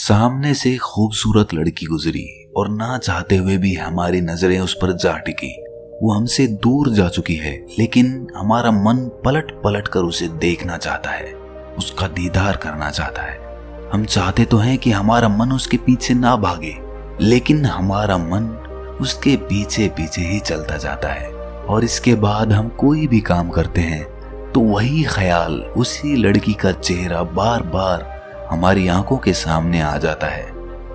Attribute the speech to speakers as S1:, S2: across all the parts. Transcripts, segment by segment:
S1: सामने से एक खूबसूरत लड़की गुजरी और ना चाहते हुए भी हमारी नजरें उस पर जा टिकी। वो हमसे दूर जा चुकी है, लेकिन हमारा मन पलट पलट कर उसे देखना चाहता है, उसका दीदार करना चाहता है। हम चाहते तो हैं कि हमारा मन उसके पीछे ना भागे, लेकिन हमारा मन उसके पीछे पीछे ही चलता जाता है। और इसके बाद हम कोई भी काम करते हैं तो वही ख्याल, उसी लड़की का चेहरा बार बार हमारी आंखों के सामने आ जाता है,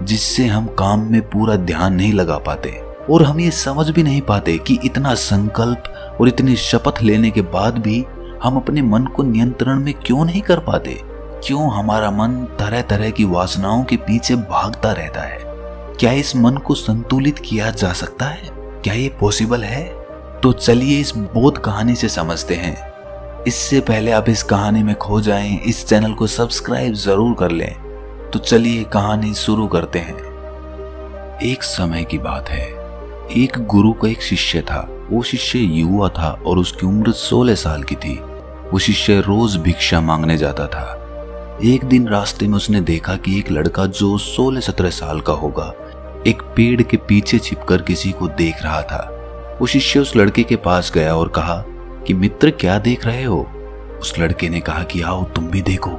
S1: जिससे हम काम में पूरा ध्यान नहीं लगा पाते। और हम ये समझ भी नहीं पाते कि इतना संकल्प और इतनी शपथ लेने के बाद भी हम अपने मन को नियंत्रण में क्यों नहीं कर पाते। क्यों हमारा मन तरह तरह की वासनाओं के पीछे भागता रहता है। क्या इस मन को संतुलित किया जा सकता है? क्या ये पॉसिबल है? तो चलिए इस बोध कहानी से समझते हैं। इससे पहले आप इस कहानी में खो जाएं, इस चैनल को सब्सक्राइब जरूर कर लें। तो चलिए कहानी शुरू करते हैं। एक समय की बात है, एक गुरु का एक शिष्य था। वो शिष्य युवा था और उसकी उम्र 16 साल की थी। वो शिष्य रोज भिक्षा मांगने जाता था। एक दिन रास्ते में उसने देखा कि एक लड़का जो 16-17 साल का होगा, एक पेड़ के पीछे छिपकर किसी को देख रहा था। वो शिष्य उस लड़के के पास गया और कहा कि मित्र, क्या देख रहे हो? उस लड़के ने कहा कि आओ तुम भी देखो,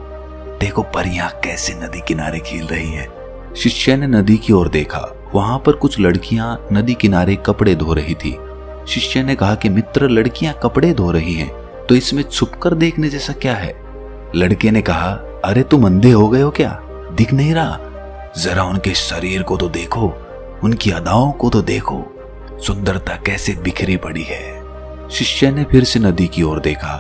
S1: देखो परियां कैसे नदी किनारे खेल रही हैं। शिष्य ने नदी की ओर देखा। वहां पर कुछ लड़कियां नदी किनारे कपड़े धो रही थी। शिष्य ने कहा कि मित्र, लड़कियां कपड़े धो रही हैं तो इसमें छुपकर देखने जैसा क्या है? लड़के ने कहा, अरे तुम अंधे हो गए हो क्या? दिख नहीं रहा? जरा उनके शरीर को तो देखो, उनकी अदाओं को तो देखो, सुंदरता कैसे बिखरी पड़ी है। शिष्य ने फिर से नदी की ओर देखा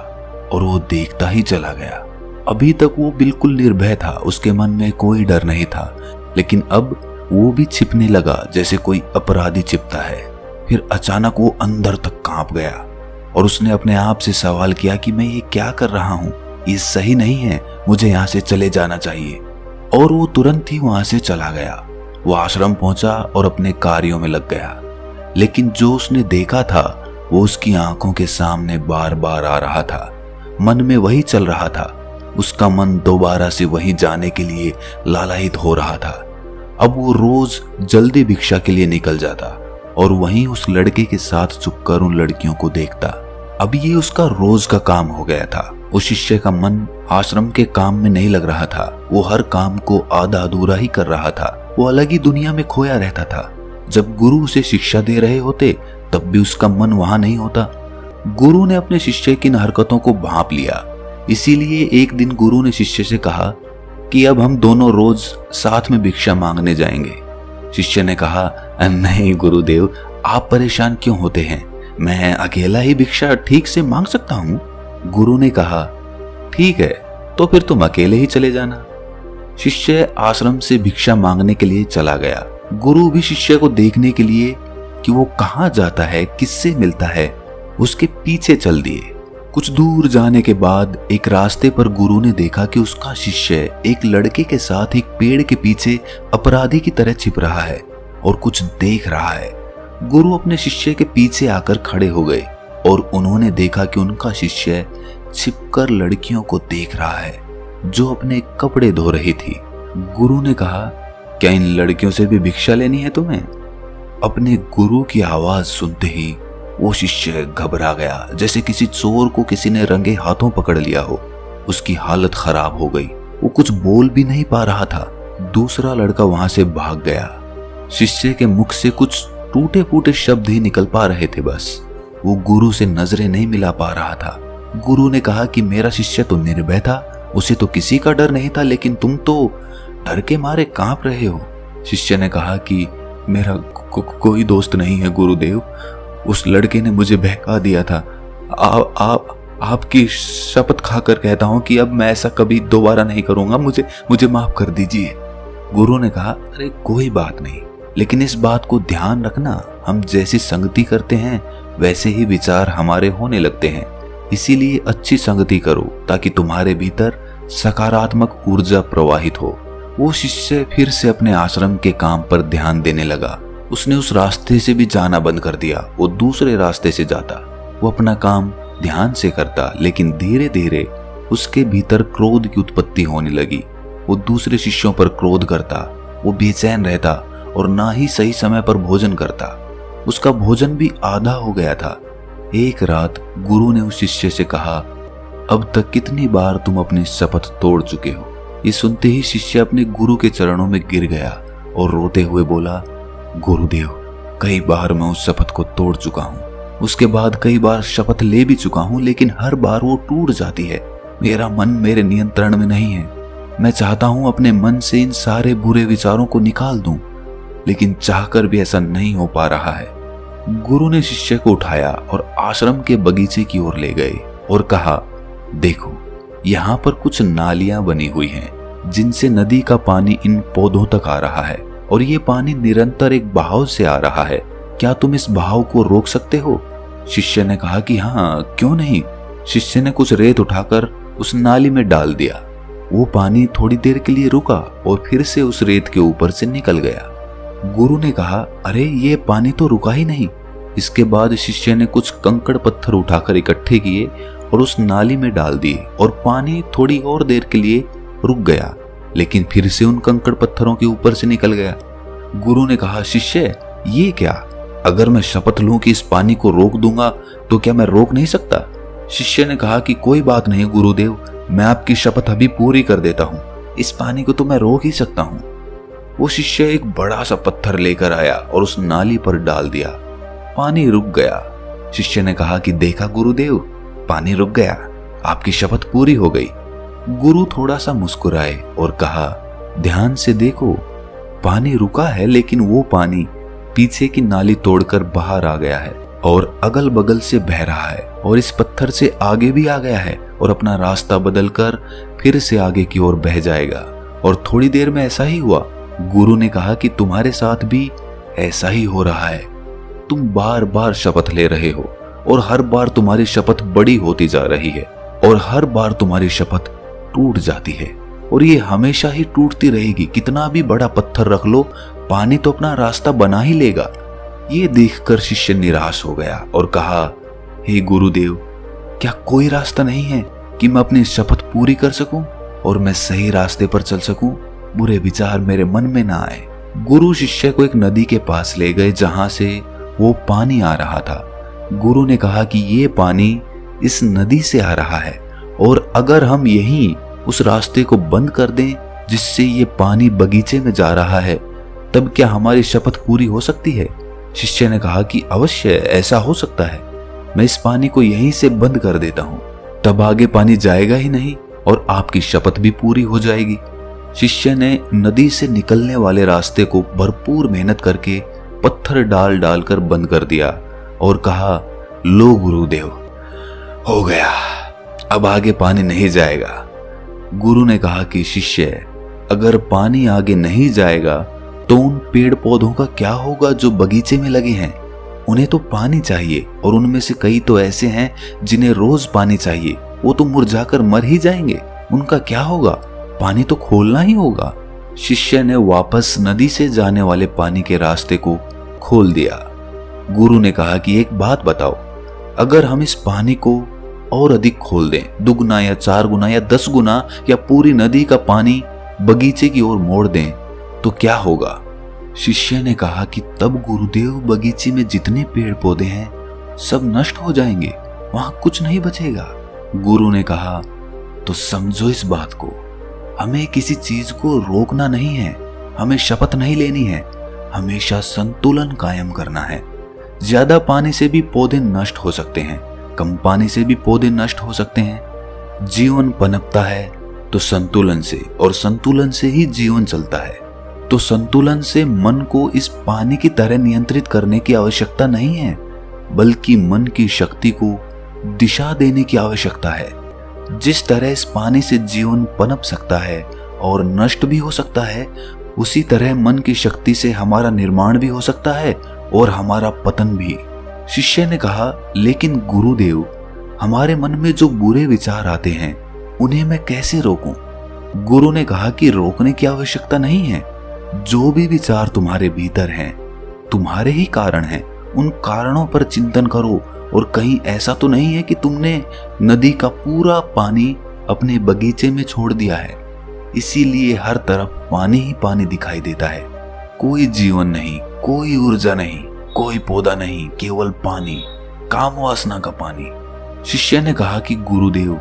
S1: और वो देखता ही चला गया। अभी तक वो बिल्कुल निर्भय था, उसके मन में कोई डर नहीं था, लेकिन अब वो भी छिपने लगा जैसे कोई अपराधी छिपता है। फिर अचानक वो अंदर तक कांप गया और उसने अपने आप से सवाल किया कि मैं ये क्या कर रहा हूँ? ये सही नहीं है, मुझे यहाँ से चले जाना चाहिए। और वो तुरंत ही वहां से चला गया। वो आश्रम पहुंचा और अपने कार्यों में लग गया, लेकिन जो उसने देखा था वो उसकी आंखों के सामने बार बार आ रहा था। मन में वही चल रहा था। उसका मन दोबारा से वहीं जाने के लिए लालायित हो रहा था। अब वो रोज जल्दी भिक्षा के लिए निकल जाता और वहीं उस लड़के के साथ छुपकर उन लड़कियों को देखता। अब ये उसका रोज का काम हो गया था। उस शिष्य का मन आश्रम के काम में नहीं लग रहा था। वो हर काम को आधा अधूरा ही कर रहा था। वो अलग ही दुनिया में खोया रहता था। जब गुरु उसे शिक्षा दे रहे होते तब भी उसका मन वहां नहीं होता। गुरु ने अपने शिष्य की इन हरकतों को भांप लिया। इसीलिए एक दिन गुरु ने शिष्य से कहा कि अब हम दोनों रोज साथ में भिक्षा मांगने जाएंगे। शिष्य ने कहा, नहीं गुरुदेव, आप परेशान क्यों होते हैं? मैं अकेला ही भिक्षा ठीक से मांग सकता हूँ। गुरु ने कहा, ठीक है, तो फिर तुम अकेले ही चले जाना। शिष्य आश्रम से भिक्षा मांगने के लिए चला गया। गुरु भी शिष्य को देखने के लिए कि वो कहाँ जाता है, किससे मिलता है, उसके पीछे चल दिए। कुछ दूर जाने के बाद एक रास्ते पर गुरु ने देखा कि उसका शिष्य एक लड़के के साथ एक पेड़ के पीछे अपराधी की तरह छिप रहा है और कुछ देख रहा है। गुरु अपने शिष्य के पीछे आकर खड़े हो गए और उन्होंने देखा कि उनका शिष्य छिपकर लड़कियों को देख रहा है जो अपने कपड़े धो रही थी। गुरु ने कहा, क्या इन लड़कियों से भी भिक्षा लेनी है तुम्हें? अपने गुरु की आवाज सुनते ही वो शिष्य घबरा गया, जैसे किसी चोर को किसी ने रंगे हाथों पकड़ लिया हो। उसकी हालत खराब हो गई। वो कुछ बोल भी नहीं पा रहा था। दूसरा लड़का वहां से भाग गया। शिष्य के मुख से कुछ टूटे फूटे शब्द ही निकल पा रहे थे बस। वो गुरु से नजरें नहीं मिला पा रहा था। गुरु ने कहा कि मेरा शिष्य तो निर्भय था, उसे तो किसी का डर नहीं था, लेकिन तुम तो डर के मारे कांप रहे हो। शिष्य ने कहा कि मेरा कोई दोस्त नहीं है गुरुदेव, उस लड़के ने मुझे बहका दिया था। आपकी शपथ खाकर कहता हूं कि अब मैं ऐसा कभी दोबारा नहीं करूंगा, मुझे माफ कर दीजिए। गुरु ने कहा, अरे कोई बात नहीं, लेकिन इस बात को ध्यान रखना, हम जैसी संगति करते हैं वैसे ही विचार हमारे होने लगते हैं। इसीलिए अच्छी संगति करो ताकि तुम्हारे भीतर सकारात्मक ऊर्जा प्रवाहित हो। वो शिष्य फिर से अपने आश्रम के काम पर ध्यान देने लगा। उसने उस रास्ते से भी जाना बंद कर दिया। वो दूसरे रास्ते से जाता। वो अपना काम ध्यान से करता, लेकिन धीरे धीरे उसके भीतर क्रोध की उत्पत्ति होने लगी। वो दूसरे शिष्यों पर क्रोध करता वो बेचैन रहता और ना ही सही समय पर भोजन करता। उसका भोजन भी आधा हो गया था। एक रात गुरु ने उस शिष्य से कहा, अब तक कितनी बार तुम अपनी शपथ तोड़ चुके हो। ये सुनते ही शिष्य अपने गुरु के चरणों में गिर गया और रोते हुए बोला, गुरुदेव, कई बार मैं उस शपथ को तोड़ चुका हूँ। उसके बाद कई बार शपथ ले भी चुका हूँ, लेकिन हर बार वो टूट जाती है। मेरा मन मेरे नियंत्रण में नहीं है। मैं चाहता हूँ अपने मन से इन सारे बुरे विचारों को निकाल दूं, लेकिन चाहकर भी ऐसा नहीं हो पा रहा है। गुरु ने शिष्य को उठाया और आश्रम के बगीचे की ओर ले गए और कहा, देखो, यहाँ पर कुछ नालियां बनी हुई हैं, जिनसे नदी का पानी इन पौधों तक आ रहा है और ये पानी निरंतर एक बहाव से आ रहा है। क्या तुम इस बहाव को रोक सकते हो? शिष्य ने कहा कि हाँ, क्यों नहीं। शिष्य ने कुछ रेत उठाकर उस नाली में डाल दिया। वो पानी थोड़ी देर के लिए रुका और फिर से उस रेत के ऊपर से निकल गया। गुरु ने कहा, अरे ये पानी तो रुका ही नहीं। इसके बाद शिष्य ने कुछ कंकड़ पत्थर उठाकर इकट्ठे किए और उस नाली में डाल दिए और पानी थोड़ी और देर के लिए रुक गया, लेकिन फिर से उन कंकड़ पत्थरों के ऊपर से निकल गया। गुरु ने कहा, शिष्य, ये क्या? अगर मैं शपथ लूं कि इस पानी को रोक दूंगा तो क्या मैं रोक नहीं सकता? शिष्य ने कहा कि कोई बात नहीं गुरुदेव, मैं आपकी शपथ अभी पूरी कर देता हूँ। इस पानी को तो मैं रोक ही सकता हूँ। वो शिष्य एक बड़ा सा पत्थर लेकर आया और उस नाली पर डाल दिया। पानी रुक गया। शिष्य ने कहा कि देखा गुरुदेव, पानी रुक गया, आपकी शपथ पूरी हो गई। गुरु थोड़ा सा मुस्कुराए और कहा, ध्यान से देखो, पानी रुका है, लेकिन वो पानी पीछे की नाली तोड़कर बाहर आ गया है और अगल बगल से बह रहा है और इस पत्थर से आगे भी आ गया है और अपना रास्ता बदलकर फिर से आगे की ओर बह जाएगा। और थोड़ी देर में ऐसा ही हुआ। गुरु ने कहा कि तुम्हारे साथ भी ऐसा ही हो रहा है। तुम बार बार शपथ ले रहे हो और हर बार तुम्हारी शपथ बड़ी होती जा रही है और हर बार तुम्हारी शपथ टूट जाती है और ये हमेशा ही टूटती रहेगी। कितना भी बड़ा पत्थर रख लो, पानी तो अपना रास्ता बना ही लेगा। ये देखकर शिष्य निराश हो गया और कहा, हे गुरुदेव, क्या कोई रास्ता नहीं है कि मैं अपनी शपथ पूरी कर सकूं और मैं सही रास्ते पर चल सकूं, बुरे विचार मेरे मन में ना आए। गुरु शिष्य को एक नदी के पास ले गए जहां से वो पानी आ रहा था। गुरु ने कहा कि ये पानी इस नदी से आ रहा है और अगर हम यहीं उस रास्ते को बंद कर दें जिससे ये पानी बगीचे में जा रहा है, तब क्या हमारी शपथ पूरी हो सकती है? शिष्य ने कहा कि अवश्य ऐसा हो सकता है। मैं इस पानी को यहीं से बंद कर देता हूँ, तब आगे पानी जाएगा ही नहीं और आपकी शपथ भी पूरी हो जाएगी। शिष्य ने नदी से निकलने वाले रास्ते को भरपूर मेहनत करके पत्थर डाल डालकर बंद कर दिया और कहा, लो गुरुदेव, हो गया, अब आगे पानी नहीं जाएगा। गुरु ने कहा कि शिष्य, अगर पानी आगे नहीं जाएगा तो उन पेड़ पौधों का क्या होगा जो बगीचे में लगे हैं? उन्हें तो पानी चाहिए और उनमें से कई तो ऐसे हैं जिन्हें रोज पानी चाहिए। वो तो मुरझाकर मर ही जाएंगे। उनका क्या होगा? पानी तो खोलना ही होगा। शिष्य ने वापस नदी से जाने वाले पानी के रास्ते को खोल दिया। गुरु ने कहा कि एक बात बताओ, अगर हम इस पानी को और अधिक खोल दें, दुगना या 4 गुना या 10 गुना, या पूरी नदी का पानी बगीचे की ओर मोड़ दें, तो क्या होगा? शिष्य ने कहा कि तब गुरुदेव, बगीचे में जितने पेड़ पौधे हैं सब नष्ट हो जाएंगे, वहां कुछ नहीं बचेगा। गुरु ने कहा, तो समझो इस बात को, हमें किसी चीज को रोकना नहीं है, हमें शपथ नहीं लेनी है, हमेशा संतुलन कायम करना है। ज्यादा पानी से भी पौधे नष्ट हो सकते हैं, कम पानी से भी पौधे नष्ट हो सकते हैं। जीवन पनपता है तो संतुलन से, और संतुलन से ही जीवन चलता है। तो संतुलन से मन को इस पानी की तरह नियंत्रित करने की आवश्यकता नहीं है, बल्कि मन की शक्ति को दिशा देने की आवश्यकता है। जिस तरह इस पानी से जीवन पनप सकता है और नष्ट भी हो सकता है, उसी तरह मन की शक्ति से हमारा निर्माण भी हो सकता है और हमारा पतन भी। शिष्य ने कहा, लेकिन गुरुदेव, हमारे मन में जो बुरे विचार आते हैं उन्हें मैं कैसे रोकूं? गुरु ने कहा कि रोकने की आवश्यकता नहीं है। जो भी विचार तुम्हारे भीतर हैं, तुम्हारे ही कारण हैं। उन कारणों पर चिंतन करो, और कहीं ऐसा तो नहीं है कि तुमने नदी का पूरा पानी अपने बगीचे में छोड़ दिया है। इसीलिए हर तरफ पानी ही पानी दिखाई देता है। कोई जीवन नहीं, कोई ऊर्जा नहीं, कोई पौधा नहीं, केवल पानी, काम वासना का पानी। शिष्य ने कहा कि गुरुदेव,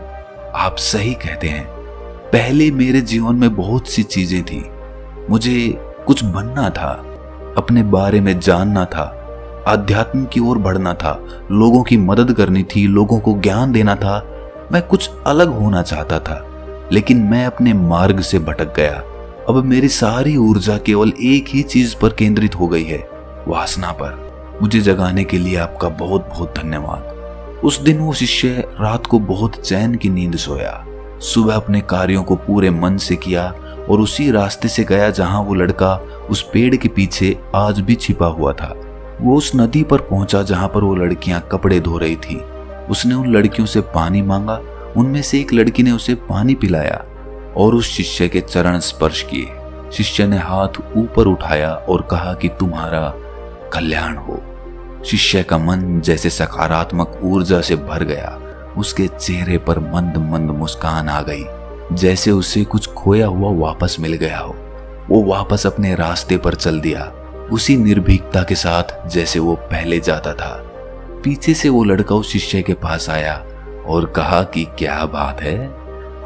S1: आप सही कहते हैं। पहले मेरे जीवन में बहुत सी चीजें थी। मुझे कुछ बनना था, अपने बारे में जानना था, आध्यात्म की ओर बढ़ना था, लोगों की मदद करनी थी, लोगों को ज्ञान देना था। मैं कुछ अलग होना चाहता था, लेकिन मैं अपने मार्ग से भटक गया। अब मेरी सारी ऊर्जा केवल एक ही चीज पर केंद्रित हो गई है, वासना पर। मुझे जगाने के लिए आपका बहुत बहुत धन्यवाद। उस दिन वो शिष्य रात को बहुत चैन की नींद सोया। सुबह अपने कार्यों को पूरे मन से किया और उसी रास्ते से गया जहां वो लड़का उस पेड़ के पीछे आज भी छिपा हुआ था। वो उस नदी पर पहुंचा जहां पर वो लड़कियां कपड़े धो रही थी। उसने उन लड़कियों से पानी मांगा। उनमें से एक लड़की ने उसे पानी पिलाया और उस शिष्य के चरण स्पर्श किए। शिष्य ने हाथ ऊपर उठाया और कहा कि तुम्हारा कल्याण हो। शिष्य का मन जैसे सकारात्मक ऊर्जा से भर गया। उसके चेहरे पर मंद मंद मुस्कान आ गई, जैसे उसे कुछ खोया हुआ वापस मिल गया हो। वो वापस अपने रास्ते पर चल दिया, उसी निर्भीकता के साथ जैसे वो पहले जाता था। पीछे से वो लड़का उस शिष्य के पास आया और कहा कि क्या बात है,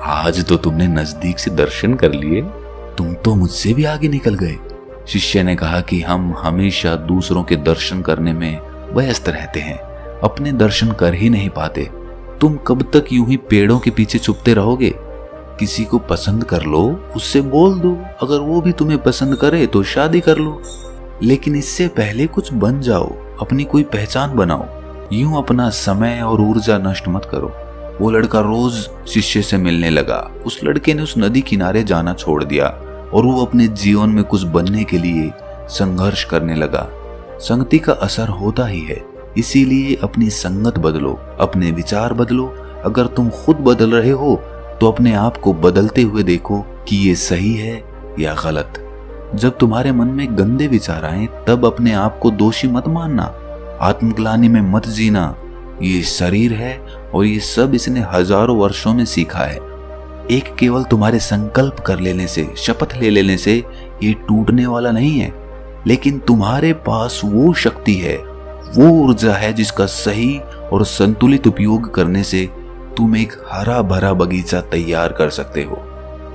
S1: आज तो तुमने नजदीक से दर्शन कर लिए। तुम तो मुझसे भी आगे निकल गए। शिष्य ने कहा कि हम हमेशा दूसरों के दर्शन करने में व्यस्त रहते हैं, अपने दर्शन कर ही नहीं पाते। तुम कब तक यूं ही पेड़ों के पीछे छुपते रहोगे? किसी को पसंद कर लो, उससे बोल दो। अगर वो भी तुम्हें पसंद करे तो शादी कर लो, लेकिन इससे पहले कुछ बन जाओ, अपनी कोई पहचान बनाओ। यूं अपना समय और ऊर्जा नष्ट मत करो। वो लड़का रोज शिष्य से मिलने लगा। उस लड़के ने उस नदी किनारे जाना छोड़ दिया और वो अपने जीवन में कुछ बनने के लिए संघर्ष करने लगा। संगति का असर होता ही है, इसीलिए अपनी संगत बदलो, अपने विचार बदलो। अगर तुम खुद बदल रहे हो तो अपने आप को बदलते हुए देखो कि ये सही है या गलत। जब तुम्हारे मन में गंदे विचार आए तब अपने आप को दोषी मत मानना, आत्मग्लानि में मत जीना। ये शरीर है और ये सब इसने हजारों वर्षों में सीखा है। एक केवल तुम्हारे संकल्प कर लेने से, शपथ ले लेने से ये टूटने वाला नहीं है, लेकिन तुम्हारे पास वो शक्ति है, वो ऊर्जा है जिसका सही और संतुलित उपयोग करने से तुम एक हरा भरा बगीचा तैयार कर सकते हो।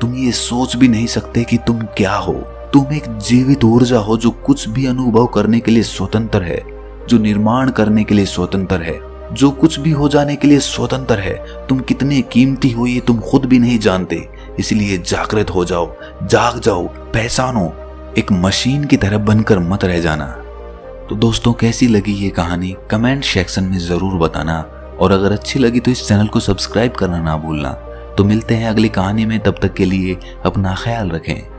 S1: तुम ये सोच भी नहीं सकते कि तुम क्या हो। तुम एक जीवित ऊर्जा हो जो कुछ भी अनुभव करने के लिए स्वतंत्र है, जो निर्माण करने के लिए स्वतंत्र है, जो कुछ भी हो जाने के लिए स्वतंत्र है। तुम कितने कीमती हो ये तुम खुद भी नहीं जानते, इसलिए जागृत हो जाओ, जाग जाओ, पहचानो। एक मशीन की तरह बनकर मत रह जाना। तो दोस्तों, कैसी लगी ये कहानी कमेंट सेक्शन में जरूर बताना, और अगर अच्छी लगी तो इस चैनल को सब्सक्राइब करना ना भूलना। तो मिलते हैं अगली कहानी में, तब तक के लिए अपना ख्याल रखें।